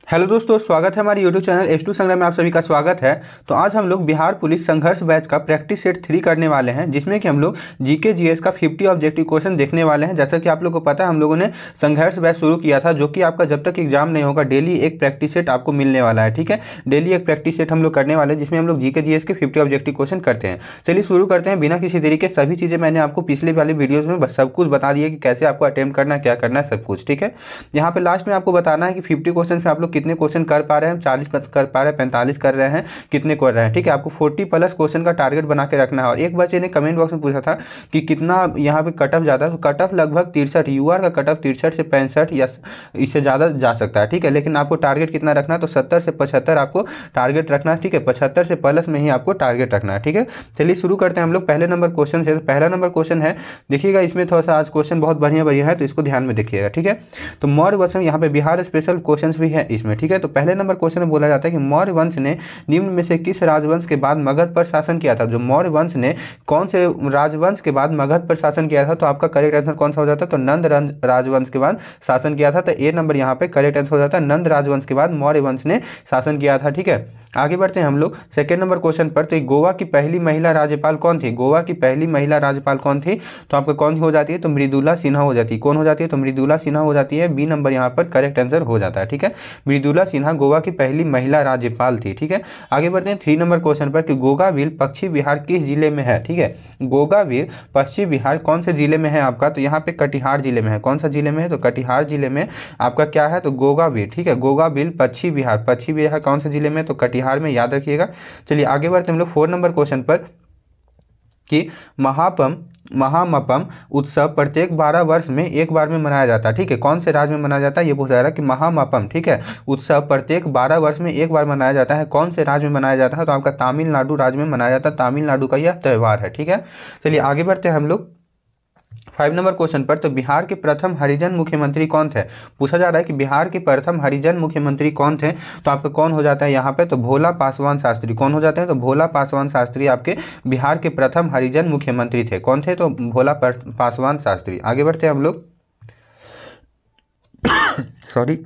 Hello दोस्तों, स्वागत है हमारे यूट्यूब चैनल H2 संग्राम में। आप सभी का स्वागत है। तो आज हम लोग बिहार पुलिस संघर्ष बैच का प्रैक्टिस सेट 3 करने वाले हैं, जिसमें कि हम लोग जीके जीएस का 50 ऑब्जेक्टिव क्वेश्चन देखने वाले हैं। जैसा कि आप लोगों को पता है, हम लोगों ने संघर्ष बैच शुरू किया था, जो कि आपका जब तक एग्जाम नहीं होगा डेली एक प्रैक्टिस सेट आपको मिलने वाला है। ठीक है, डेली एक प्रैक्टिस सेट हम लोग करने वाले हैं, जिसमें हम लोग जीके जीएस के 50 ऑब्जेक्टिव क्वेश्चन करते हैं। चलिए शुरू करते हैं बिना किसी देरी के। सभी चीज़ें मैंने आपको पिछले वाले वीडियोज़ में सब कुछ बता दिया कि कैसे आपको अटेम्प्ट करना है, क्या करना है, सब कुछ। ठीक है, यहाँ पे लास्ट में आपको बताना है कि 50 क्वेश्चन में आप लोग कितने क्वेश्चन कर पा रहे हैं। 40 कर पा रहे हैं, 45 कर रहे हैं, कितने कर रहे हैं। ठीक है, आपको 40+ क्वेश्चन का टारगेट बना के रखना है। और एक बच्चे ने कमेंट बॉक्स में पूछा था कि कितना यहाँ पे कट ऑफ जाता है, तो कट ऑफ लगभग 63, यूआर का कट ऑफ 63 से 65 या इससे ज़्यादा जा सकता है। ठीक है, लेकिन आपको टारगेट कितना रखना है, तो 70 से 75 आपको टारगेट रखना है। ठीक है, 75 से प्लस में ही आपको टारगेट रखना है। ठीक है, चलिए शुरू करते हैं हम लोग पहले नंबर क्वेश्चन से। तो पहला नंबर क्वेश्चन है, देखिएगा इसमें थोड़ा सा आज क्वेश्चन बहुत बढ़िया बढ़िया है, तो इसको ध्यान में देखिएगा। ठीक है, तो मौर्य वंश में यहाँ पे बिहार स्पेशल क्वेश्चन भी है इसमें। ठीक है, तो पहले नंबर क्वेश्चन में बोला जाता है कि मौर्य वंश ने निम्न में से किस राजवंश के बाद मगध पर शासन किया था। जो मौर्य वंश ने कौन से राजवंश के बाद मगध पर शासन किया था, तो आपका करेक्ट आंसर कौन सा हो जाता है, तो नंद राजवंश के बाद शासन किया था। तो ए नंबर यहाँ पे करेक्ट आंसर हो जाता है, नंद राजवंश के बाद मौर्य वंश ने शासन किया था। ठीक है, आगे बढ़ते हैं हम लोग सेकंड नंबर क्वेश्चन पर। तो गोवा की पहली महिला राज्यपाल कौन थी। गोवा की पहली महिला राज्यपाल कौन थी, तो आपका कौन हो जाती है, तो मृदुला सिन्हा हो जाती है। कौन हो जाती है, तो मृदुला सिन्हा हो जाती है। बी नंबर यहाँ पर करेक्ट आंसर हो जाता है। ठीक है, मृदुला सिन्हा गोवा की पहली महिला राज्यपाल थी। ठीक है, आगे बढ़ते हैं 3 नंबर क्वेश्चन पर कि गोगावीर पश्चिम बिहार किस जिले में है। ठीक है, गोगावीर पश्चिम बिहार कौन से जिले में है आपका, तो यहाँ पे कटिहार जिले में है। कौन सा जिले में है, तो कटिहार जिले में आपका क्या है, तो गोगावीर। ठीक है, गोगावीर पश्चिम बिहार, पश्चिम बिहार कौन से जिले में, तो कटिहार में, याद रखिएगा। चलिए आगे बढ़ते हैं हम लोग 4 नंबर क्वेश्चन पर कि महामपम उत्सव प्रत्येक 12 वर्ष में एक बार में मनाया जाता है। ठीक है, कौन से राज्य में मनाया जाता है, ये पूछा जा रहा है कि महामपम, ठीक है, उत्सव प्रत्येक 12 वर्ष में एक बार मनाया जाता है, कौन से राज्य में मनाया जाता है, तो आपका तमिलनाडु राज्य में मनाया जाता है। तमिलनाडु का यह त्यौहार है। ठीक है, चलिए आगे बढ़ते हैं हम लोग 5 नंबर क्वेश्चन पर। तो बिहार के प्रथम हरिजन मुख्यमंत्री कौन थे। पूछा जा रहा है कि बिहार के प्रथम हरिजन मुख्यमंत्री कौन थे, तो आपका कौन हो जाता है यहाँ पे, तो भोला पासवान शास्त्री। कौन हो जाते हैं, तो भोला पासवान शास्त्री आपके बिहार के प्रथम हरिजन मुख्यमंत्री थे। कौन थे, तो भोला पासवान शास्त्री। आगे बढ़ते हैं हम लोग सॉरी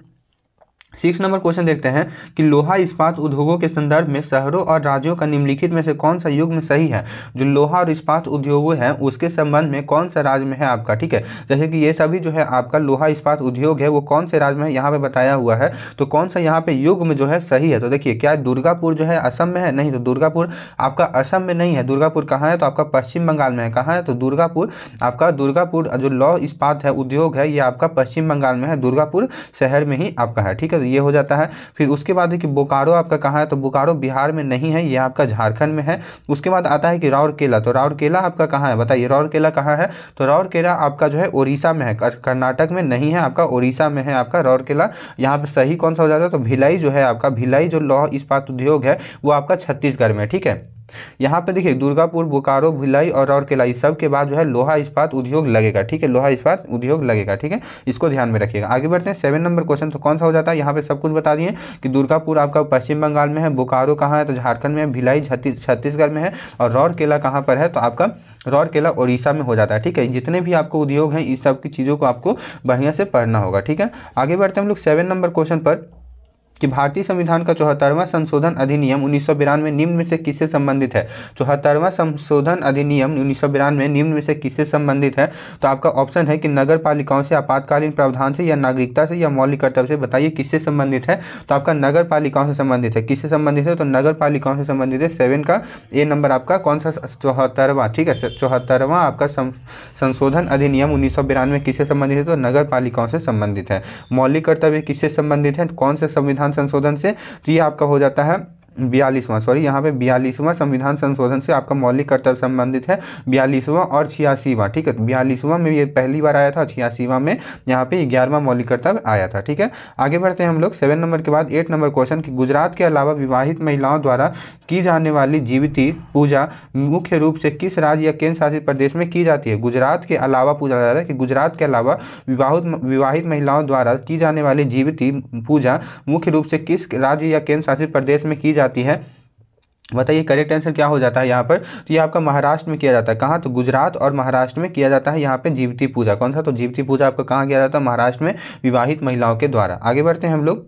6 नंबर क्वेश्चन देखते हैं कि लोहा इस्पात उद्योगों के संदर्भ में शहरों और राज्यों का निम्नलिखित में से कौन सा युग में सही है। जो लोहा और इस्पात उद्योग है उसके संबंध में कौन सा राज्य में है आपका। ठीक है, जैसे कि ये सभी जो है आपका लोहा इस्पात उद्योग है वो कौन से राज्य में है, यहाँ पे बताया हुआ है। तो कौन सा यहाँ पे युग में जो है सही है, तो देखिए क्या दुर्गापुर जो है असम में है, नहीं, तो दुर्गापुर आपका असम में नहीं है। दुर्गापुर कहाँ है, तो आपका पश्चिम बंगाल में है। कहाँ है, तो दुर्गापुर जो लौह इस्पात है उद्योग है ये आपका पश्चिम बंगाल में है, दुर्गापुर शहर में ही आपका है। ठीक है, ये हो जाता है। फिर उसके बाद है कि बोकारो आपका कहाँ है, तो बोकारो बिहार में नहीं है, ये आपका झारखंड में है। उसके बाद आता है कि राउरकेला, तो राउरकेला आपका कहाँ है, बताइए राउरकेला कहाँ है, तो राउरकेला आपका जो है उड़ीसा में है, कर्नाटक में नहीं है, आपका उड़ीसा में है आपका राउरकेला। यहाँ पे सही कौन सा हो जाता है, तो भिलाई जो है आपका, भिलाई जो लौह इस्पात उद्योग है वो आपका छत्तीसगढ़ में। ठीक है, यहाँ पे देखिए दुर्गापुर, बोकारो, भिलाई और राउरकेला इस सब के बाद जो है लोहा इस्पात उद्योग लगेगा। ठीक है, लोहा इस्पात उद्योग लगेगा। ठीक है, इसको ध्यान में रखिएगा। आगे बढ़ते हैं 7 नंबर क्वेश्चन। तो कौन सा हो जाता है, यहाँ पे सब कुछ बता दिए कि दुर्गापुर आपका पश्चिम बंगाल में है, बोकारो कहाँ है, तो झारखंड में है, भिलाई छत्तीसगढ़ में है, और राउरकेला कहाँ पर है, तो आपका राउरकेला उड़ीसा में हो जाता है। ठीक है, जितने भी आपको उद्योग हैं इस सब की चीज़ों को आपको बढ़िया से पढ़ना होगा। ठीक है, आगे बढ़ते हैं हम लोग 7 नंबर क्वेश्चन पर कि भारतीय संविधान का 74वां संशोधन अधिनियम 1992 निम्न में से किससे संबंधित है। 74वां संशोधन अधिनियम 1992 निम्न में से किससे संबंधित है, तो आपका ऑप्शन है कि नगर पालिकाओं से, आपातकालीन प्रावधान से, या नागरिकता से, या मौलिक कर्तव्य से। बताइए किससे संबंधित है, तो आपका नगर पालिकाओं से संबंधित है। किससे संबंधित है, तो नगर पालिकाओं से संबंधित है। 7 का ए नंबर आपका कौन सा, 74वां। ठीक है, 74वां आपका संशोधन अधिनियम 1992 किससे संबंधित है, तो नगर पालिकाओं से संबंधित है। मौलिक कर्तव्य किससे संबंधित है, कौन से संविधान संशोधन से, तो ये आपका हो जाता है 42वां, यहाँ पे 42वां संविधान संशोधन से आपका मौलिक कर्तव्य संबंधित है। 42वां और 86वां। ठीक है, 42वां में ये पहली बार आया था, 86वां में यहाँ पे 11वां मौलिक कर्तव्य आया था। ठीक है, आगे बढ़ते हैं हम लोग 7 नंबर के बाद 8 नंबर क्वेश्चन कि गुजरात के अलावा विवाहित महिलाओं द्वारा की जाने वाली जीविती पूजा मुख्य रूप से किस राज्य या केंद्र शासित प्रदेश में की जाती है। गुजरात के अलावा पूछा जा रहा है कि गुजरात के अलावा विवाहित महिलाओं द्वारा की जाने वाली जीविती पूजा मुख्य रूप से किस राज्य या केंद्र शासित प्रदेश में की जाती है। बताइए करेक्ट आंसर क्या हो जाता है यहाँ पर, तो ये आपका महाराष्ट्र में किया जाता है। कहाँ, तो गुजरात और महाराष्ट्र में किया जाता है यहाँ पे जीविती पूजा। कौन सा, तो जीविती पूजा आपका कहाँ किया जाता है, महाराष्ट्र में, विवाहित महिलाओं के द्वारा। आगे बढ़ते हैं हम लोग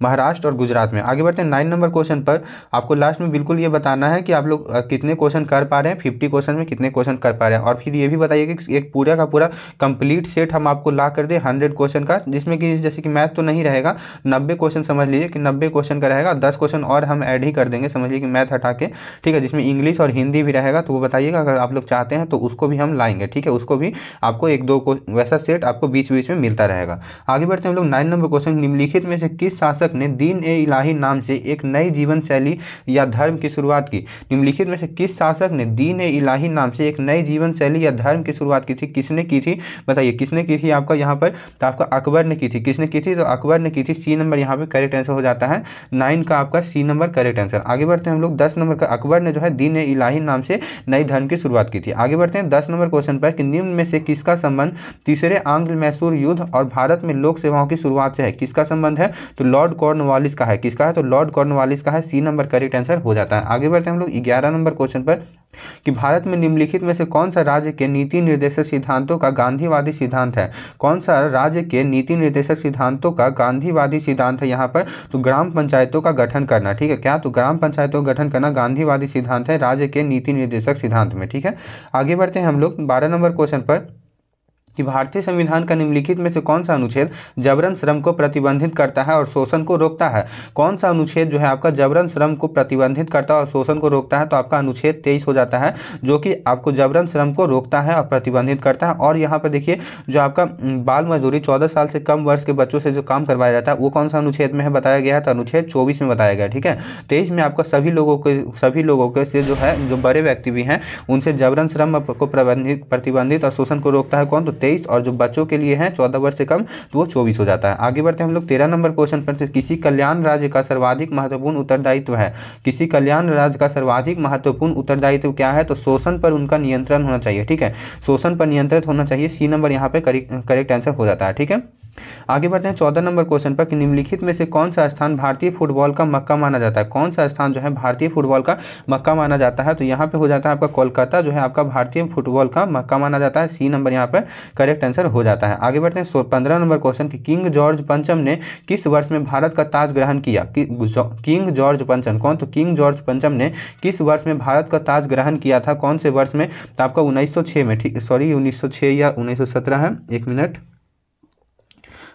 महाराष्ट्र और गुजरात में। आगे बढ़ते हैं 9 नंबर क्वेश्चन पर। आपको लास्ट में बिल्कुल ये बताना है कि आप लोग कितने क्वेश्चन कर पा रहे हैं, 50 क्वेश्चन में कितने क्वेश्चन कर पा रहे हैं, और फिर ये भी बताइए कि एक पूरा का पूरा कंप्लीट सेट हम आपको ला कर दे 100 क्वेश्चन का, जिसमें कि जैसे कि मैथ तो नहीं रहेगा, 90 क्वेश्चन समझ लीजिए कि 90 क्वेश्चन का रहेगा, 10 क्वेश्चन और हम ऐड ही कर देंगे, समझ लीजिए कि मैथ हटा के, ठीक है, जिसमें इंग्लिश और हिंदी भी रहेगा। तो वो बताइएगा, अगर आप लोग चाहते हैं तो उसको भी हम लाएंगे, ठीक है, उसको भी आपको 1-2 को वैसा सेट आपको बीच बीच में मिलता रहेगा। आगे बढ़ते हैं हम लोग 9 नंबर क्वेश्चन। निम्नलिखित में से किस शासक ने दीन ए इलाही नाम से एक नई जीवन शैली या धर्म की शुरुआत की? निम्नलिखित में से किस शासक ने दीन ए इलाही नाम से एक नई जीवन शैली या धर्म की शुरुआत की थी? किसने की थी बताइए, किसने की थी आपका यहाँ पर? तो आपका अकबर ने की थी। किसने की थी? तो अकबर ने की थी। सी नंबर यहाँ पे करेक्ट आंसर हो जाता है, 9 का आपका सी नंबर करेक्ट आंसर। आगे बढ़ते हैं हम लोग 10 नंबर का। अकबर ने जो है दीन ए इलाही नाम से नई धर्म की शुरुआत की थी। आगे बढ़ते हैं 10 नंबर क्वेश्चन पर कि निम्न में से किसका संबंध तीसरे आंग्ल मैसूर युद्ध और भारत में लोक सेवाओं की शुरुआत से है? किसका संबंध है? तो लॉर्ड कॉर्नवालिस का है। किसका है? तो लॉर्ड कॉर्नवालिस का है। सी नंबर करेक्ट आंसर हो जाता है। आगे बढ़ते हैं हम लोग 11 नंबर क्वेश्चन पर कि भारत में निम्नलिखित में से कौन सा राज्य के नीति निर्देशक सिद्धांतों का गांधीवादी सिद्धांत है? कौन सा राज्य के नीति निर्देशक सिद्धांतों का गांधीवादी सिद्धांत है यहाँ पर? तो ग्राम पंचायतों का गठन करना, ठीक है, क्या? तो ग्राम पंचायतों का गठन करना गांधीवादी सिद्धांत है राज्य के नीति निर्देशक सिद्धांत में, ठीक है। आगे बढ़ते हैं हम लोग 12 नंबर क्वेश्चन पर कि भारतीय संविधान का निम्नलिखित में से कौन सा अनुच्छेद जबरन श्रम को प्रतिबंधित करता है और शोषण को रोकता है? कौन सा अनुच्छेद जो है आपका जबरन श्रम को प्रतिबंधित करता है और शोषण को रोकता है? तो आपका अनुच्छेद 23 हो जाता है, जो कि आपको जबरन श्रम को रोकता है और प्रतिबंधित करता है। और यहाँ पर देखिए, जो आपका बाल मजदूरी 14 साल से कम वर्ष के बच्चों से जो काम करवाया जाता है, वो कौन सा अनुच्छेद में है बताया गया है? तो अनुच्छेद 24 में बताया गया, ठीक है। 23 में आपका सभी लोगों के से जो है, जो बड़े व्यक्ति भी हैं, उनसे जबरन श्रम को प्रतिबंधित और शोषण को रोकता है कौन? तो 23, और जो बच्चों के लिए है 14 वर्ष से कम, तो वो 24 हो जाता है। आगे बढ़ते हैं हम लोग 13 नंबर क्वेश्चन पर। किसी कल्याण राज्य का सर्वाधिक महत्वपूर्ण उत्तरदायित्व है? किसी कल्याण राज्य का सर्वाधिक महत्वपूर्ण उत्तरदायित्व क्या है? तो शोषण पर उनका नियंत्रण होना चाहिए, ठीक है, शोषण पर नियंत्रित होना चाहिए। सी नंबर यहाँ पे करेक्ट आंसर हो जाता है, ठीक है। आगे बढ़ते हैं 14 नंबर क्वेश्चन पर कि निम्नलिखित में से कौन सा स्थान भारतीय फुटबॉल का मक्का माना जाता है? कौन सा स्थान जो है भारतीय फुटबॉल का मक्का माना जाता है? तो यहाँ पे हो जाता है आपका कोलकाता जो है आपका भारतीय फुटबॉल का मक्का माना जाता है। सी नंबर यहाँ पर करेक्ट आंसर हो जाता है। आगे बढ़ते हैं 15 नंबर क्वेश्चन कि किंग जॉर्ज पंचम ने किस वर्ष में भारत का ताज ग्रहण किया? किंग जॉर्ज पंचम कौन? तो किंग जॉर्ज पंचम ने किस वर्ष में भारत का ताज ग्रहण किया था? कौन से वर्ष में? तो आपका 1906 में, ठीक, सॉरी 1906 या 1917 है, एक मिनट,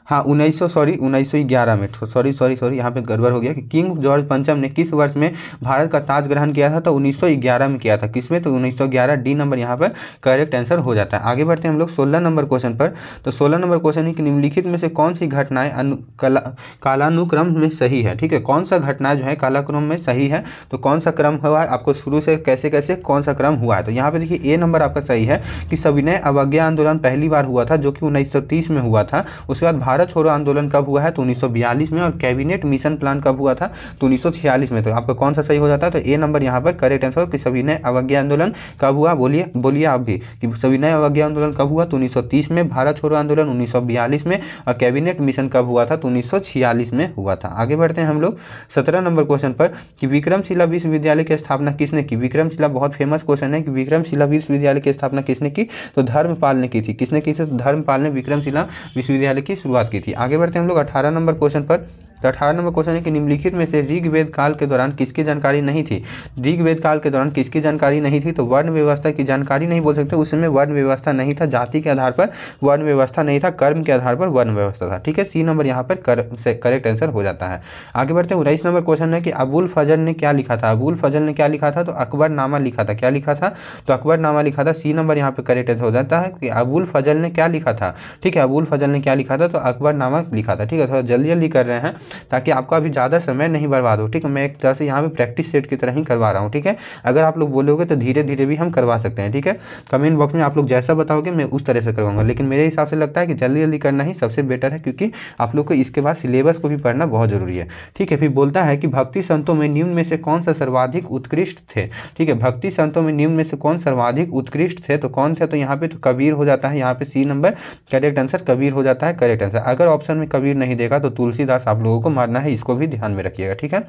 हाँ 1911 में, सॉरी यहाँ पे गड़बड़ हो गया कि किंग जॉर्ज पंचम ने किस वर्ष में भारत का ताज ग्रहण किया था? तो 1911 में किया था। किसमें? तो 1911, डी नंबर यहाँ पर करेक्ट आंसर हो जाता है। आगे बढ़ते हैं हम लोग 16 नंबर क्वेश्चन पर। तो 16 नंबर क्वेश्चन है कि निम्नलिखित में से कौन सी घटनाएं कालानुक्रम में सही है? ठीक है, कौन सा घटना जो है कालानुक्रम में सही है? तो कौन सा क्रम हुआ है आपको शुरू से कैसे कैसे कौन सा क्रम हुआ है? तो यहाँ पे देखिए ए नंबर आपका सही है कि सविनय अवज्ञा आंदोलन पहली बार हुआ था, जो कि 1930 में हुआ था। उसके बाद भारत छोड़ो आंदोलन कब हुआ है? तो 1942 में। और कैबिनेट मिशन प्लान कब हुआ था? तो 1946 में। तो आपका कौन सा सही हो जाता है? तो ए नंबर यहाँ पर करेक्ट आंसर कि सविनय अवज्ञा आंदोलन कब हुआ? बोलिए आप भी कि सविनय अवज्ञा आंदोलन कब हुआ? तो 1930 में। भारत छोड़ो आंदोलन 1942 में। और कैबिनेट मिशन कब हुआ था? तो 1946 में हुआ था। आगे बढ़ते हैं हम लोग 17 नंबर क्वेश्चन पर कि विक्रमशिला विश्वविद्यालय की स्थापना किसने की? विक्रमशिला बहुत फेमस क्वेश्चन है कि विक्रमशिला विश्वविद्यालय की स्थापना किसने की? तो धर्मपाल ने की थी। किसने की थी? तो धर्मपाल ने विक्रमशिला विश्वविद्यालय की शुरुआत की थी। आगे बढ़ते हैं हम लोग 18 नंबर क्वेश्चन पर। तो 18 नंबर क्वेश्चन है कि निम्नलिखित में से ऋग्वेद काल के दौरान किसकी जानकारी नहीं थी? ऋग्वेद काल के दौरान किसकी जानकारी नहीं थी? तो वर्ण व्यवस्था की जानकारी नहीं बोल सकते, उस समय वर्ण व्यवस्था नहीं था, जाति के आधार पर वर्ण व्यवस्था नहीं था, कर्म के आधार पर वर्ण व्यवस्था था, ठीक है। सी नंबर यहाँ पर करेक्ट आंसर हो जाता है। आगे बढ़ते हैं 19 नंबर क्वेश्चन है कि अबुल फजल ने क्या लिखा था? अबुल फजल ने क्या लिखा था? तो अकबरनामा लिखा था। क्या लिखा था? तो अकबरनामा लिखा था। सी नंबर यहाँ पर करेक्ट आंसर हो जाता है कि अबुल फजल ने क्या लिखा था, ठीक है, अबुल फजल ने क्या लिखा था? तो अकबरनामा लिखा था, ठीक है। थोड़ा जल्दी जल्दी कर रहे हैं ताकि आपका अभी ज़्यादा समय नहीं बर्बाद हो, ठीक है। मैं एक तरह से यहाँ पे प्रैक्टिस सेट की तरह ही करवा रहा हूँ, ठीक है। अगर आप लोग बोलोगे तो धीरे धीरे भी हम करवा सकते हैं, ठीक है। कमेंट बॉक्स में आप लोग जैसा बताओगे मैं उस तरह से करवाऊंगा, लेकिन मेरे हिसाब से लगता है कि जल्दी जल्दी करना ही सबसे बेटर है, क्योंकि आप लोग को इसके बाद सिलेबस को भी पढ़ना बहुत जरूरी है, ठीक है। फिर बोलता है कि भक्ति संतों में निम्न में से कौन सा सर्वाधिक उत्कृष्ट थे? ठीक है, भक्ति संतों में निम्न में से कौन सर्वाधिक उत्कृष्ट थे? तो कौन थे? तो यहाँ पे तो कबीर हो जाता है, यहाँ पे सी नंबर करेक्ट आंसर कबीर हो जाता है करेक्ट आंसर। अगर ऑप्शन में कबीर नहीं देगा तो तुलसीदास आप लोगों को मारना है, इसको भी ध्यान में रखिएगा, ठीक है।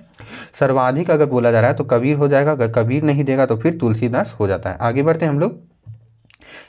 सर्वाधिक अगर बोला जा रहा है तो कबीर हो जाएगा, अगर कबीर नहीं देगा तो फिर तुलसीदास हो जाता है। आगे बढ़ते हैं हम लोग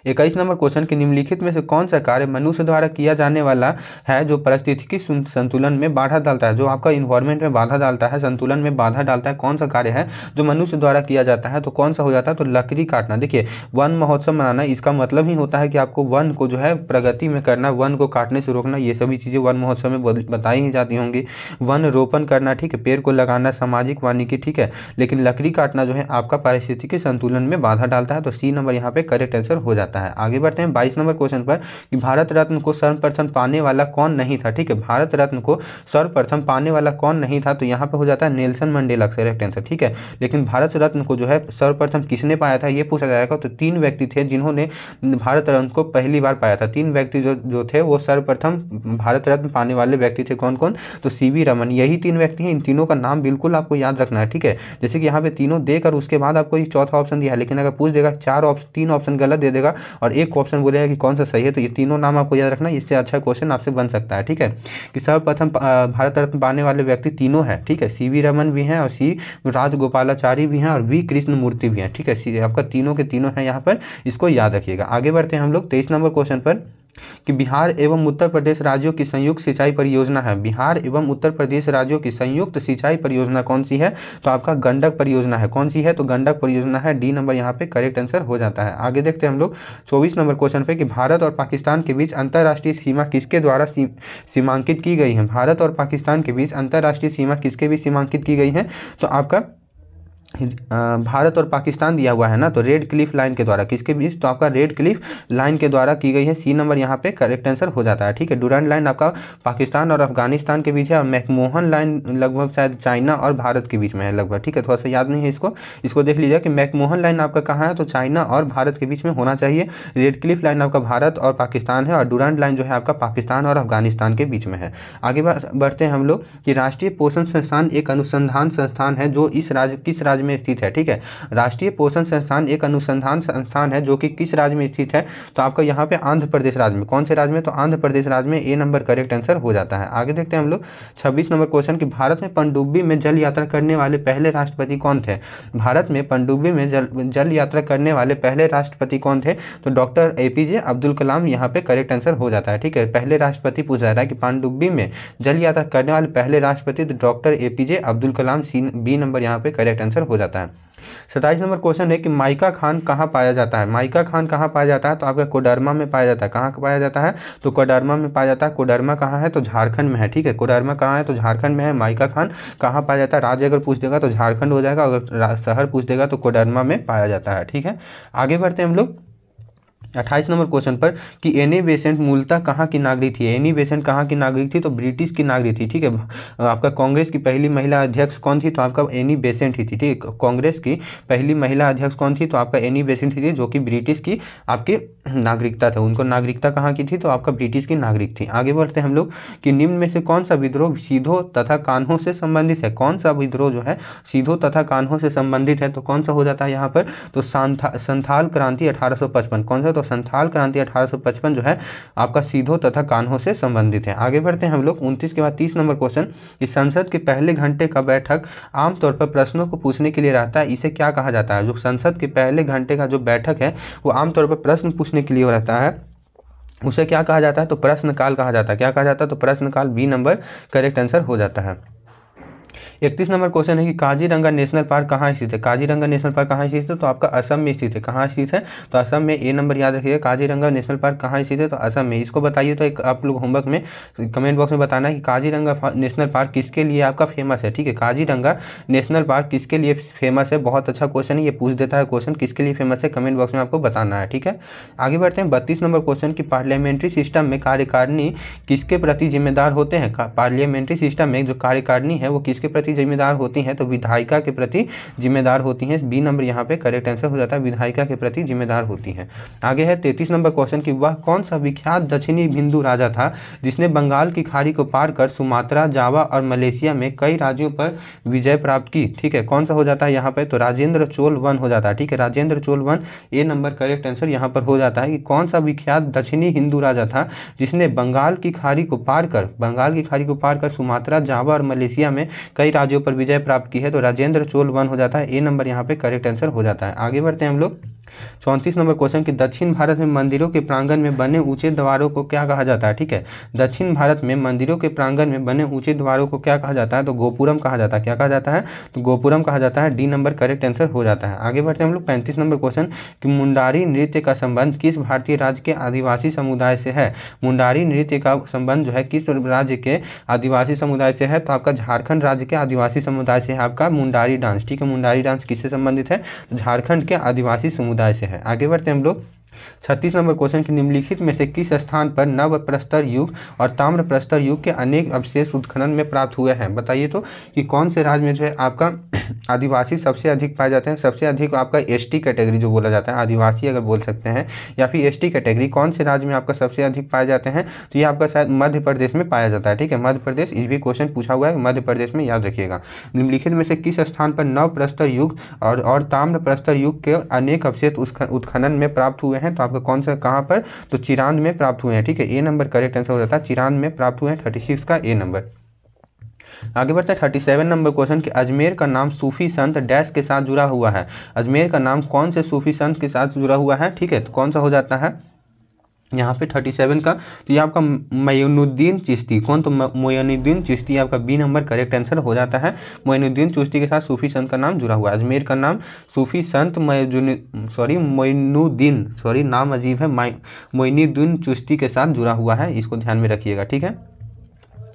21 नंबर क्वेश्चन कि निम्नलिखित में से कौन सा कार्य मनुष्य द्वारा किया जाने वाला है जो पारिस्थितिकी संतुलन में बाधा डालता है, जो आपका इन्वायरमेंट में बाधा डालता है, संतुलन में बाधा डालता है, कौन सा कार्य है जो मनुष्य द्वारा किया जाता है, तो कौन सा हो जाता है, तो लकड़ी काटना। देखिए वन महोत्सव मनाना इसका मतलब ही होता है कि आपको वन को जो है प्रगति में करना, वन को काटने से रोकना, ये सभी चीज़ें वन महोत्सव में बताई ही जाती होंगी। वन रोपण करना, ठीक है, पेड़ को लगाना, सामाजिक वानिकी, ठीक है, लेकिन लकड़ी काटना जो है आपका पारिस्थितिकी संतुलन में बाधा डालता है। तो सी नंबर यहाँ पे करेक्ट आंसर हो जाता है। आगे बढ़ते हैं 22 नंबर क्वेश्चन पर कि भारत रत्न को सर्वप्रथम पाने वाला कौन नहीं था, ठीक है, भारत रत्न को सर्वप्रथम पाने वाला कौन नहीं था, तो यहाँ पे हो जाता है नेल्सन मंडेला करेक्ट आंसर, ठीक है। लेकिन भारत रत्न को जो है सर्वप्रथम किसने पाया था ये पूछा जाएगा, तो 3 व्यक्ति थे जिन्होंने भारत रत्न को पहली बार पाया था। 3 व्यक्ति जो थे वो सर्वप्रथम भारत रत्न पाने वाले व्यक्ति थे। कौन कौन, तो सीवी रमन, यही 3 व्यक्ति हैं। इन तीनों का नाम बिल्कुल आपको याद रखना है, ठीक है। जैसे कि यहाँ पे तीनों देकर उसके बाद आपको ये चौथा ऑप्शन दिया है, लेकिन अगर पूछ देगा 3 ऑप्शन गलत दे देगा और एक ऑप्शन बोलेगा कि कौन सा सही है, तो ये तीनों नाम आपको याद रखना, इससे अच्छा क्वेश्चन आपसे बन सकता है, ठीक है। कि सर्वप्रथम भारत रत्न पाने वाले व्यक्ति तीनों हैं, ठीक है, सीवी रमन भी हैं और सी राजगोपालाचारी भी हैं और वी कृष्णमूर्ति भी हैं, ठीक है। आपका तीनों के तीनों हैं यहाँ पर, इसको याद रखिएगा। आगे बढ़ते हैं हम लोग 23 नंबर क्वेश्चन पर कि बिहार एवं उत्तर प्रदेश राज्यों की संयुक्त सिंचाई परियोजना है। बिहार एवं उत्तर प्रदेश राज्यों की संयुक्त सिंचाई परियोजना कौन सी है, तो आपका गंडक परियोजना है। कौन सी है, तो गंडक परियोजना है। डी नंबर यहाँ पे करेक्ट आंसर हो जाता है। आगे देखते हैं हम लोग 24 नंबर क्वेश्चन पे कि भारत और पाकिस्तान के बीच अंतर्राष्ट्रीय सीमा किसके द्वारा सीमांकित की गई है। भारत और पाकिस्तान के बीच अंतर्राष्ट्रीय सीमा किसके बीच सीमांकित की गई है, तो आपका भारत और पाकिस्तान दिया हुआ है ना, तो रेड क्लिफ लाइन के द्वारा, किसके बीच, तो आपका रेड क्लिफ लाइन के द्वारा की गई है। सी नंबर यहाँ पे करेक्ट आंसर हो जाता है, ठीक है। डुरंड लाइन आपका पाकिस्तान और अफगानिस्तान के बीच है और मैकमोहन लाइन लगभग शायद चाइना और भारत के बीच में है लगभग, ठीक है। थोड़ा सा याद नहीं है इसको देख लीजिए कि मैकमोहन लाइन आपका कहाँ है, तो चाइना और भारत के बीच में होना चाहिए। रेड क्लिफ लाइन आपका भारत और पाकिस्तान है और डुरंड लाइन जो है आपका पाकिस्तान और अफगानिस्तान के बीच में है। आगे बढ़ते हैं हम लोग कि राष्ट्रीय पोषण संस्थान एक अनुसंधान संस्थान है जो किस राज्य में स्थित है, ठीक है। राष्ट्रीय पोषण संस्थान एक अनुसंधान संस्थान है जो कि किस राज्य में स्थित है, तो आपका यहाँ पे आंध्र प्रदेश राज्य में। कौन से राज्य में, तो आंध्र प्रदेश राज्य में। ए नंबर करेक्ट आंसर हो जाता है। आगे देखते हैं हम लोग 26 नंबर क्वेश्चन कि भारत में पनडुब्बी में जल यात्रा करने वाले पहले राष्ट्रपति कौन थे। भारत में पनडुब्बी में जल यात्रा करने वाले पहले राष्ट्रपति कौन थे, तो डॉक्टर APJ अब्दुल कलाम यहाँ पे करेक्ट आंसर हो जाता है, ठीक है। पहले राष्ट्रपति पूछा जा रहा है कि पनडुब्बी में जल यात्रा करने वाले पहले राष्ट्रपति तो doctor APJ Abdul Kalam. B number यहाँ पे करेक्ट आंसर हो जाता है। 27 नंबर क्वेश्चन है कि माइका खान कहाँ पाया जाता है। माइका खान कहाँ पाया जाता है, तो आपका कोडरमा में पाया जाता है। कहाँ पाया जाता है, तो कोडरमा में पाया जाता है। कोडरमा कहाँ है, तो झारखंड में है, ठीक है। कोडरमा कहाँ है, तो झारखंड में है। माइका खान कहाँ पाया जाता है, राज्य अगर पूछ देगा तो झारखंड हो जाएगा, अगर शहर पूछ देगा तो कोडरमा में पाया जाता है, ठीक है। आगे बढ़ते हैं हम लोग 28 नंबर क्वेश्चन पर कि एनी बेसेंट मूलतः कहाँ की नागरिक थी। एनी बेसेंट कहाँ की नागरिक थी, तो ब्रिटिश की नागरिक थी, ठीक है। आपका कांग्रेस की पहली महिला अध्यक्ष कौन थी, तो आपका एनी बेसेंट ही थी, ठीक है। कांग्रेस की पहली महिला अध्यक्ष कौन थी, तो आपका एनी बेसेंट ही थी, जो कि ब्रिटिश की आपकी नागरिकता था। उनको नागरिकता कहाँ की थी, तो आपका ब्रिटिश की नागरिक थी। आगे बढ़ते हैं हम लोग कि निम्न में से कौन सा विद्रोह सीधों तथा कान्हों से संबंधित है। कौन सा विद्रोह जो है सीधों तथा कान्हों से संबंधित है, तो कौन सा हो जाता है यहाँ पर, तो संथाल क्रांति 1855। कौन सा, तो संथाल क्रांति 1855 जो है आपका सीधों तथा कान्हों से संबंधित है। आगे बढ़ते हैं हम लोग 29 के बाद 30 नंबर क्वेश्चन कि संसद के पहले घंटे का बैठक आमतौर पर प्रश्नों को पूछने के लिए रहता है, इसे क्या कहा जाता है। जो संसद के पहले घंटे का जो बैठक है वो आमतौर पर प्रश्न पूछने के लिए रहता है, उसे क्या कहा जाता है, तो प्रश्नकाल कहा जाता है। क्या कहा जाता है, तो प्रश्नकाल। बी नंबर करेक्ट आंसर हो जाता है। 31 नंबर क्वेश्चन है कि काजीरंगा नेशनल पार्क कहाँ स्थित है। काजीरंगा नेशनल पार्क कहाँ स्थित है, तो आपका असम में स्थित है। कहाँ स्थित है, तो असम में। ए नंबर याद रखिएगा, काजीरंगा नेशनल पार्क कहाँ स्थित है, तो असम में। इसको बताइए, तो एक आप लोग होमवर्क में कमेंट बॉक्स में बताना है कि काजीरंगा नेशनल पार्क किसके लिए आपका फेमस है, ठीक है। काजीरंगा नेशनल पार्क किसके लिए फेमस है, बहुत अच्छा क्वेश्चन है, ये पूछ देता है क्वेश्चन, किसके लिए फेमस है, कमेंट बॉक्स में आपको बताना है, ठीक है। आगे बढ़ते हैं 32 नंबर क्वेश्चन की पार्लियामेंट्री सिस्टम में कार्यकारिणी किसके प्रति जिम्मेदार होते हैं। पार्लियामेंट्री सिस्टम में जो कार्यकारिणी है वो किसके प्रति जिम्मेदार होती हैं, तो विधायिका के प्रति जिम्मेदार होती हैं। बी नंबर यहाँ पे करेक्ट आंसर हो जाता है, विधायिका के प्रति जिम्मेदार होती हैं। आगे है 33 नंबर क्वेश्चन कि वह कौन सा विख्यात दक्षिणी हिंदू राजा था जिसने बंगाल की खाड़ी को पार कर सुमात्रा, जावा और मलेशिया में कई राज्यों पर विजय प्राप्त की, ठीक है। कौन सा हो जाता है यहाँ पे, तो राजेंद्र चोल वन हो जाता है, ठीक है। राजेंद्र चोल वन। ए नंबर करेक्ट आंसर यहाँ पर हो जाता है कि कौन सा विख्यात दक्षिणी हिंदू राजा था जिसने बंगाल की खाड़ी को पार कर सुमात्रा, जावा और मलेशिया में कई राज्यों पर विजय प्राप्त की है, तो राजेंद्र चोल वन हो जाता है। ए नंबर यहाँ पे करेक्ट आंसर हो जाता है। आगे बढ़ते हैं हम लोग 34 नंबर क्वेश्चन कि दक्षिण भारत में मंदिरों के प्रांगण में बने ऊंचे द्वारों को क्या कहा जाता है। ठीक है, दक्षिण भारत में मंदिरों के प्रांगण में बने ऊंचे द्वारों को क्या कहा जाता है, तो गोपुरम कहा जाता है। क्या कहा जाता है, तो गोपुरम कहा जाता है। डी नंबर करेक्ट आंसर हो जाता है। आगे बढ़ते हैं हम लोग 35 नंबर क्वेश्चन कि मुंडारी नृत्य का संबंध किस भारतीय राज्य के आदिवासी समुदाय से है। मुंडारी नृत्य का संबंध जो है किस राज्य के आदिवासी समुदाय से है, तो आपका झारखंड राज्य के आदिवासी समुदाय से है आपका मुंडारी डांस। ठीक है, मुंडारी डांस किससे संबंधित है, झारखंड के आदिवासी समुदाय से है। आगे बढ़ते हैं हम लोग 36 नंबर क्वेश्चन कि निम्नलिखित में से किस स्थान पर नव प्रस्तर युग और ताम्र प्रस्तर युग के अनेक अवशेष उत्खनन में प्राप्त हुए हैं। बताइए तो कि कौन से राज्य में जो है आपका आदिवासी सबसे अधिक पाए जाते हैं। सबसे अधिक आपका एसटी कैटेगरी जो बोला जाता है, आदिवासी अगर बोल सकते हैं या फिर एसटी कैटेगरी, कौन से राज्य में आपका सबसे अधिक पाए जाते हैं, तो ये आपका शायद मध्य प्रदेश में पाया जाता है। ठीक है, मध्य प्रदेश, ये भी क्वेश्चन पूछा हुआ है मध्य प्रदेश में, याद रखिएगा। निम्नलिखित में से किस स्थान पर नव प्रस्तर युग और ताम्र प्रस्तर युग के अनेक अवशेष उत्खनन में प्राप्त हुए हैं, तो आपका कौन सा कहाँ पर, तो चिरांद में प्राप्त हुए हैं। ठीक है, ए नंबर करेक्ट आंसर हो जाता है, चिरांद में प्राप्त हुए हैं। 36 का ए नंबर। आगे बढ़ते हैं 37 नंबर क्वेश्चन कि अजमेर का नाम सूफी संत डैश के साथ जुड़ा हुआ है। अजमेर का नाम कौन से सूफी संत के साथ जुड़ा हुआ है। ठीक है, तो कौन सा हो जाता है यहाँ पे 37 का, तो ये आपका मोइनुद्दीन चिश्ती। कौन, तो मोइनुद्दीन चिश्ती आपका बी नंबर करेक्ट आंसर हो जाता है। मोइनुद्दीन चिश्ती के साथ सूफी संत का नाम जुड़ा हुआ है। अजमेर का नाम सूफी संत मोइनुद्दीन, नाम अजीब है, मोइनुद्दीन चिश्ती के साथ जुड़ा हुआ है, इसको ध्यान में रखिएगा। ठीक है,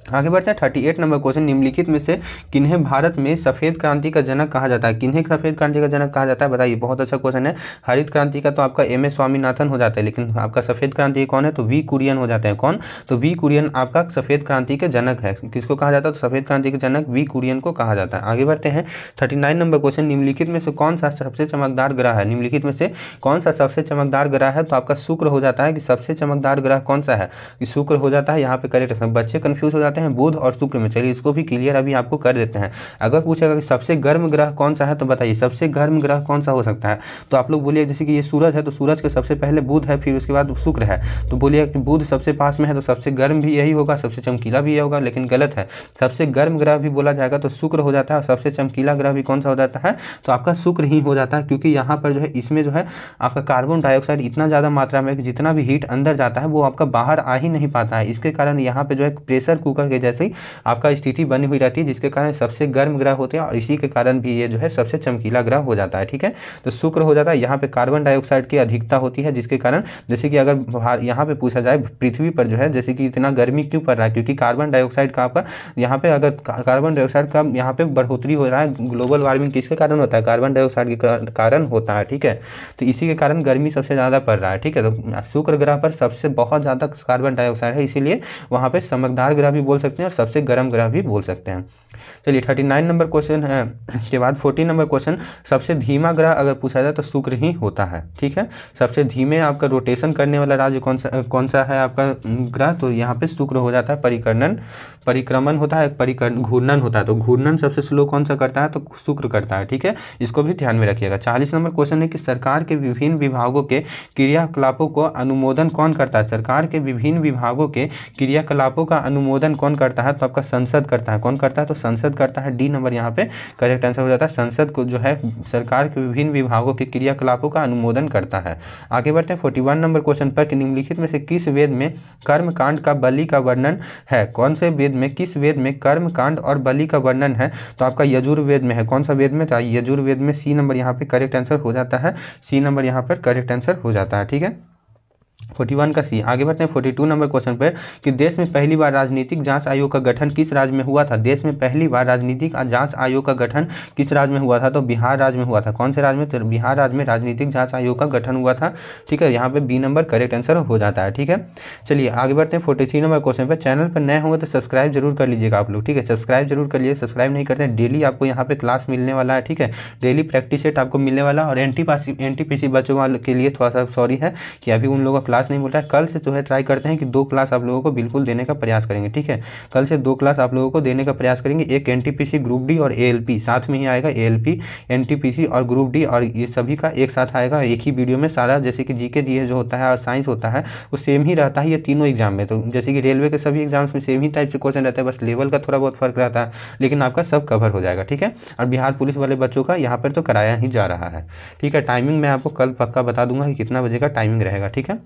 आगे बढ़ते हैं 38 नंबर क्वेश्चन निम्नलिखित में से किन्हें भारत में सफ़ेद क्रांति का जनक कहा जाता है। किन्हें सफ़ेद क्रांति का जनक कहा जाता है, बताइए। बहुत अच्छा क्वेश्चन है। हरित क्रांति का तो आपका एम एस स्वामीनाथन हो जाता है, लेकिन आपका सफ़ेद क्रांति कौन है, तो वी कुरियन हो जाते हैं। कौन, तो वी कुरियन आपका सफ़ेद क्रांति के जनक है। किसको कहा जाता है, तो सफ़ेद क्रांति के जनक वी कुरियन को कहा जाता है। आगे बढ़ते हैं 39 नंबर क्वेश्चन निम्नलिखित में से कौन सा सबसे चमकदार ग्रह है। निम्नलिखित में से कौन सा सबसे चमकदार ग्रह है, तो आपका शुक्र हो जाता है। कि सबसे चमकदार ग्रह कौन सा है, कि शुक्र हो जाता है। यहाँ पे करेक्ट है, बच्चे कंफ्यूज हो जाते हैं बुध और शुक्र में। चलिए इसको भी क्लियर अभी आपको कर देते हैं। अगर पूछेगा कि सबसे गर्म ग्रह कौन सा है, तो बताइए सबसे गर्म ग्रह कौन सा हो सकता है, तो आप लोग बोलिए जैसे कि ये सूरज है, तो सूरज के सबसे पहले बुध है, फिर उसके बाद शुक्र है, तो बोलिए कि बुध सबसे पास में है, तो सबसे गर्म भी यही होगा, सबसे चमकीला भी यही होगा, लेकिन गलत है। सबसे गर्म ग्रह भी बोला जाएगा तो शुक्र हो जाता है, और सबसे चमकीला ग्रह भी कौन सा हो जाता है, तो आपका शुक्र ही हो जाता है। क्योंकि यहाँ पर जो है इसमें जो है आपका कार्बन डाइऑक्साइड इतना ज़्यादा मात्रा में कि जितना भी हीट अंदर जाता है वो आपका बाहर आ ही नहीं पाता है। इसके कारण यहाँ पे जो है प्रेशर कुकर के जैसी आपका स्थिति बनी हुई रहती है, जिसके कारण सबसे गर्म ग्रह होते हैं, और इसी के कारण भी ये जो है सबसे चमकीला ग्रह हो जाता है। ठीक है, तो शुक्र हो जाता है। यहाँ पे कार्बन डाइऑक्साइड की अधिकता होती है, जिसके कारण जैसे कि अगर यहाँ पे पूछा जाए पृथ्वी पर जो है जैसे कि इतना गर्मी क्यों पड़ रहा है, क्योंकि कार्बन डाइऑक्साइड का आपका यहाँ पे अगर कार्बन डाइऑक्साइड का यहाँ पे बढ़ोतरी हो रहा है। ग्लोबल वार्मिंग किसके कारण होता है, कार्बन डाइऑक्साइड के कारण होता है। ठीक है, तो इसी के कारण गर्मी सबसे ज़्यादा पड़ रहा है। ठीक है, तो शुक्र ग्रह पर सबसे बहुत ज़्यादा कार्बन डाइऑक्साइड है, इसीलिए वहाँ पे चमकदार ग्रह भी बोल सकते हैं और सबसे गर्म ग्रह भी बोल सकते हैं। चलिए 39 नंबर क्वेश्चन है के बाद 40 नंबर क्वेश्चन सबसे धीमा ग्रह अगर पूछा जाए तो शुक्र ही होता है। ठीक है, सबसे धीमे आपका रोटेशन करने वाला राज्य कौन सा है आपका ग्रह, तो यहाँ पे शुक्र हो जाता है। परिक्रमण होता है, घूर्णन होता है, तो घूर्णन सबसे स्लो कौन सा करता है, तो शुक्र करता है। ठीक है, इसको भी ध्यान में रखिएगा। 40 नंबर क्वेश्चन है कि सरकार के विभिन्न विभागों के क्रियाकलापों को अनुमोदन कौन करता है। सरकार के विभिन्न विभागों के क्रियाकलापों का अनुमोदन कौन करता है, तो आपका संसद करता है। कौन करता है, तो संसद करता है। डी नंबर यहाँ पे करेक्ट आंसर हो जाता है। संसद को जो है सरकार के विभिन्न विभागों के क्रियाकलापों का अनुमोदन करता है। आगे बढ़ते हैं 41 नंबर क्वेश्चन पर कि निम्नलिखित में से किस वेद में कर्म कांड का बलि का वर्णन है। कौन से वेद में, किस वेद में कर्म कांड और बलि का वर्णन है, तो आपका यजुर्वेद में है। कौन सा वेद में, तो यजुर्वेद में। सी नंबर यहाँ पे करेक्ट आंसर हो जाता है। सी नंबर यहाँ पर करेक्ट आंसर हो जाता है। ठीक है, 41 का सी। आगे बढ़ते हैं 42 नंबर क्वेश्चन पर कि देश में पहली बार राजनीतिक जांच आयोग का गठन किस राज्य में हुआ था। देश में पहली बार राजनीतिक जांच आयोग का गठन किस राज्य में हुआ था, तो बिहार राज्य में हुआ था। कौन से राज्य में, तो बिहार राज्य में राजनीतिक जांच आयोग का गठन हुआ था। ठीक है, यहाँ पे बी नंबर करेक्ट आंसर हो जाता है। ठीक है, चलिए आगे बढ़ते हैं 43 नंबर क्वेश्चन पर। चैनल पर नए होंगे तो सब्सक्राइब जरूर कर लीजिएगा आप लोग। ठीक है, सब्सक्राइब जरूर कर लीजिए, सब्सक्राइब नहीं करते हैं। डेली आपको यहाँ पे क्लास मिलने वाला है। ठीक है, डेली प्रैक्टिस सेट आपको मिलने वाला, और एनटीपीसी बच्चों वाले के लिए थोड़ा सा सॉरी है कि अभी उन लोगों का क्लास नहीं बोल रहा है, कल से जो है ट्राई करते हैं कि 2 क्लास आप लोगों को बिल्कुल देने का प्रयास करेंगे, ठीक है। कल से 2 क्लास आप लोगों को देने का प्रयास करेंगे। एक एनटीपीसी ग्रुप डी और एएलपी साथ में ही आएगा, एएलपी एनटीपीसी और ग्रुप डी, और ये सभी का एक साथ आएगा एक ही वीडियो में सारा। जैसे कि जीके जीएस जो होता है और साइंस होता है वो सेम ही रहता है ये तीनों एग्जाम में। तो जैसे कि रेलवे के सभी एग्जाम्स में सेम ही टाइप से क्वेश्चन रहता है, बस लेवल का थोड़ा बहुत फर्क रहता है, लेकिन आपका सब कवर हो जाएगा, ठीक है। और बिहार पुलिस वाले बच्चों का यहाँ पर तो कराया ही जा रहा है, ठीक है। टाइमिंग मैं आपको कल पक्का बता दूंगा कि कितना बजे का टाइमिंग रहेगा, ठीक है।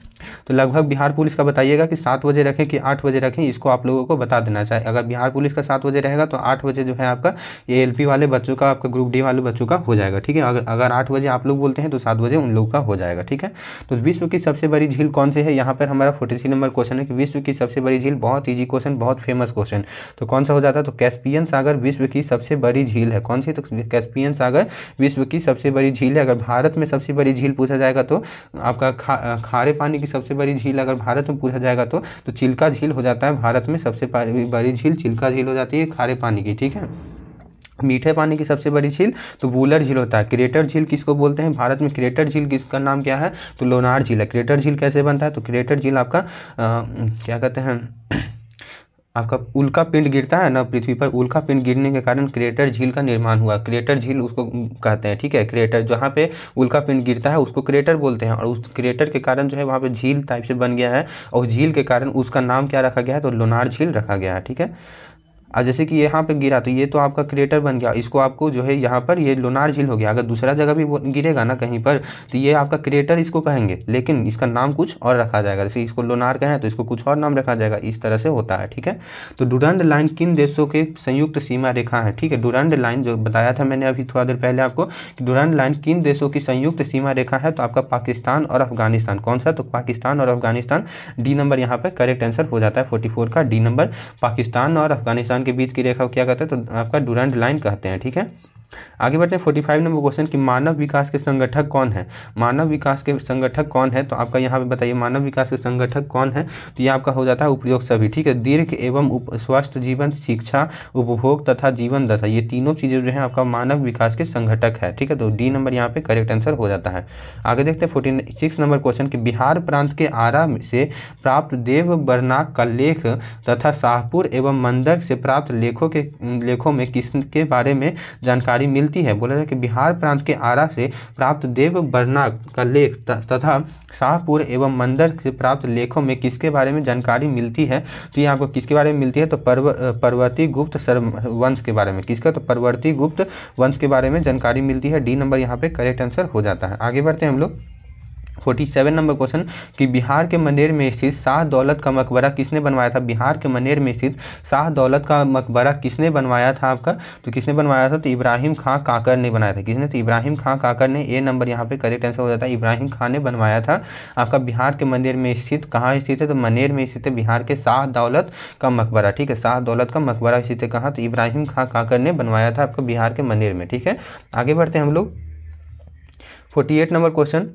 तो लगभग बिहार पुलिस का बताइएगा कि 7 बजे रखें कि 8 बजे रखें, इसको आप लोगों को बता देना चाहिए। अगर बिहार पुलिस का 7 बजे रहेगा तो 8 बजे जो है आपका ये एलपी वाले बच्चों का, आपका ग्रुप डी वाले बच्चों का हो जाएगा, ठीक है। अगर 8 बजे आप लोग बोलते हैं तो 7 बजे उन लोगों का हो जाएगा, ठीक है। तो विश्व की सबसे बड़ी झील कौन सी है, यहाँ पर हमारा 43 नंबर क्वेश्चन है कि विश्व की सबसे बड़ी झील। बहुत ईजी क्वेश्चन, बहुत फेमस क्वेश्चन। तो कौन सा हो जाता है, तो कैस्पियन सागर विश्व की सबसे बड़ी झील है। कौन सी, तो कैस्पियन सागर विश्व की सबसे बड़ी झील है। अगर भारत में सबसे बड़ी झील पूछा जाएगा तो आपका खारे पानी की सबसे बड़ी झील अगर भारत में पूछा जाएगा तो चिल्का झील हो जाता है। भारत में सबसे बड़ी झील चिल्का झील हो जाती है खारे पानी की, ठीक है। मीठे पानी की सबसे बड़ी झील तो वूलर झील होता है। क्रेटर झील किसको बोलते हैं, भारत में क्रेटर झील किसका नाम क्या है, तो लोनार झील है। क्रेटर झील कैसे बनता है, तो क्रेटर झील आपका क्या कहते हैं, आपका उल्का पिंड गिरता है ना पृथ्वी पर, उल्का पिंड गिरने के कारण क्रेटर झील का निर्माण हुआ। क्रेटर झील उसको कहते हैं, ठीक है। क्रेटर जहाँ पे उल्का पिंड गिरता है उसको क्रेटर बोलते हैं, और उस क्रेटर के कारण जो है वहाँ पे झील टाइप से बन गया है, और झील के कारण उसका नाम क्या रखा गया है, तो लोनार झील रखा गया है, ठीक है। और जैसे कि यहाँ पे गिरा तो ये तो आपका क्रेटर बन गया, इसको आपको जो है यहाँ पर ये लोनार झील हो गया। अगर दूसरा जगह भी गिरेगा ना कहीं पर तो ये आपका क्रेटर इसको कहेंगे, लेकिन इसका नाम कुछ और रखा जाएगा। जैसे इसको लोनार कहें तो इसको कुछ और नाम रखा जाएगा, इस तरह से होता है, ठीक है। तो डुरंड लाइन किन देशों के संयुक्त सीमा रेखा है, ठीक है। डुरंड लाइन जो बताया था मैंने अभी थोड़ा देर पहले आपको कि डुरंड लाइन किन देशों की संयुक्त सीमा रेखा है, तो आपका पाकिस्तान और अफगानिस्तान। कौन सा, तो पाकिस्तान और अफगानिस्तान। डी नंबर यहाँ पर करेक्ट आंसर हो जाता है 44 का डी नंबर। पाकिस्तान और अफगानिस्तान के बीच की रेखा क्या कहते हैं, तो आपका डुरंड लाइन कहते हैं, ठीक है। आगे बढ़ते हैं 45 नंबर क्वेश्चन कि मानव विकास के संगठक कौन है। मानव विकास के संगठक कौन है, तो आपका यहाँ पे बताइए मानव विकास के संगठक कौन है, तो ये आपका हो जाता है उपयोग सभी, ठीक है। दीर्घ एवं स्वस्थ जीवन, शिक्षा, उपभोग तथा जीवन दशा, ये तीनों चीज़ें जो है आपका मानव विकास के संगठक है, ठीक है। तो डी नंबर यहाँ पे करेक्ट आंसर हो जाता है। आगे देखते हैं 46 नंबर क्वेश्चन कि बिहार प्रांत के आरा से प्राप्त देव बरनाक का लेख तथा शाहपुर एवं मंदर से प्राप्त लेखों में किसके बारे में जानकारी मिलती है। बोला जाए कि बिहार प्रांत के आरा से प्राप्त देव बरनाक का लेख तथा शाहपुर एवं मंदर से प्राप्त लेखों में किसके बारे में जानकारी मिलती है, तो ये आपको किसके बारे में मिलती है, तो परवर्ती गुप्त वंश के बारे में। किसका, तो परवर्ती गुप्त वंश के बारे में जानकारी मिलती है। डी नंबर यहाँ पे करेक्ट आंसर हो जाता है। आगे बढ़ते हैं हम लोग 47 नंबर क्वेश्चन कि बिहार के मनेर में स्थित शाह दौलत का मकबरा किसने बनवाया था। बिहार के मनेर में स्थित शाह दौलत का मकबरा किसने बनवाया था आपका, तो किसने बनवाया था, तो इब्राहिम खां काकर ने बनाया था। किसने, तो इब्राहिम खां काकर ने। ए नंबर यहाँ पे करेक्ट आंसर हो जाता है, इब्राहिम खां ने बनवाया था। आपका बिहार के मनेर में स्थित, कहाँ स्थित है, तो मनेर में स्थित है बिहार के शाह दौलत का मकबरा, ठीक है। शाह दौलत का मकबरा स्थित है कहाँ, तो इब्राहिम खां काकर ने बनवाया था आपका बिहार के मनेर में, ठीक है। आगे बढ़ते हैं हम लोग 48 नंबर क्वेश्चन,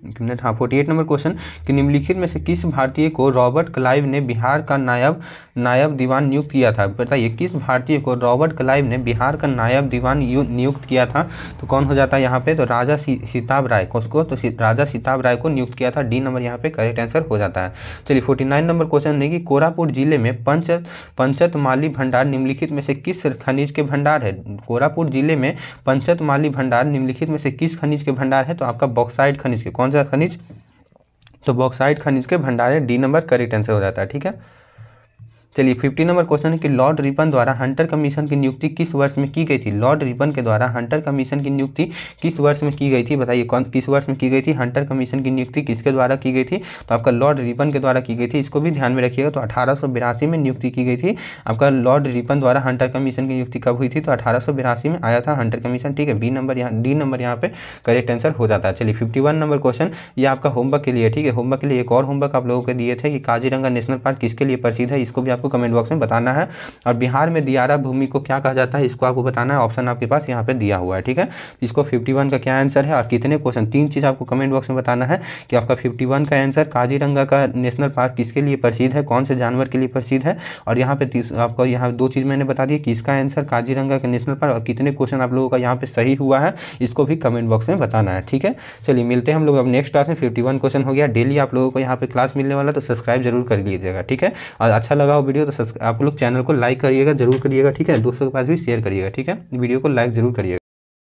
48 नंबर क्वेश्चन कि निम्नलिखित में से किस भारतीय को रॉबर्ट क्लाइव ने बिहार का नायब दीवान नियुक्त किया था। बताइए किस भारतीय को रॉबर्ट क्लाइव ने बिहार का नायब दीवान नियुक्त किया था, तो कौन हो जाता है यहाँ पे, तो राजा सिताब राय। उसको तो राजा सिताब राय को नियुक्त किया था। डी नंबर यहाँ पे करेक्ट आंसर हो जाता है। चलिए 49 नंबर क्वेश्चन है कि कोरापुट जिले में पंचत माली भंडार निम्नलिखित में से किस खनिज के भंडार है। कोरापुट जिले में पंचत माली भंडार निम्नलिखित में से किस खनिज के भंडार है, तो आपका बॉक्साइट खनिज के। कौन सा खनिज, तो बॉक्साइट खनिज के भंडार है। डी नंबर करेक्ट आंसर हो जाता है, ठीक है। चलिए 50 नंबर क्वेश्चन है कि लॉर्ड रिपन द्वारा हंटर कमीशन की नियुक्ति किस वर्ष में की गई थी। लॉर्ड रिपन के द्वारा हंटर कमीशन की नियुक्ति किस वर्ष में की गई थी, बताइए किस वर्ष में की गई थी। हंटर कमीशन की नियुक्ति किसके द्वारा की गई थी, तो आपका लॉर्ड रिपन के द्वारा की गई थी। इसको भी ध्यान में रखिएगा। तो 1882 में नियुक्ति की गई थी आपका लॉर्ड रिपन द्वारा। हंटर कमीशन की नियुक्ति कब हुई थी, तो 1882 में आया था हंटर कमीशन, ठीक है। डी नंबर यहाँ पे करेक्ट आंसर हो जाता है। चलिए 51 नंबर क्वेश्चन, ये आपका होमवर्क के लिए, ठीक है। होमवर्क के लिए एक और होमवर्क आप लोगों को दिए थे कि काजीरंगा नेशनल पार्क किसके लिए प्रसिद्ध है, इसको भी आपको कमेंट बॉक्स में बताना है। और बिहार में दियारा भूमि को क्या कहा जाता है, इसको आपको बताना है। ऑप्शन आपके पास यहाँ पे दिया हुआ है, ठीक है। इसको 51 का क्या आंसर है और कितने क्वेश्चन, 3 चीज़ आपको कमेंट बॉक्स में बताना है कि आपका 51 का आंसर काजीरंगा का नेशनल पार्क किसके लिए प्रसिद्ध है, कौन से जानवर के लिए प्रसिद्ध है। और यहाँ पे आपको यहाँ 2 चीज़ मैंने बता दी कि इसका आंसर काजीरंगा का नेशनल पार्क और कितने क्वेश्चन आप लोगों का यहाँ पे सही हुआ है, इसको भी कमेंट बॉक्स में बताना है, ठीक है। चलिए मिलते हैं हम लोग अब नेक्स्ट क्लास में। 51 क्वेश्चन हो गया, डेली आप लोगों को यहाँ पे क्लास मिलने वाला, तो सब्सक्राइब जरूर कर लीजिएगा, ठीक है। और अच्छा लगा हो वीडियो तो आप लोग चैनल को लाइक करिएगा, जरूर करिएगा, ठीक है। दोस्तों के पास भी शेयर करिएगा, ठीक है। वीडियो को लाइक जरूर करिएगा।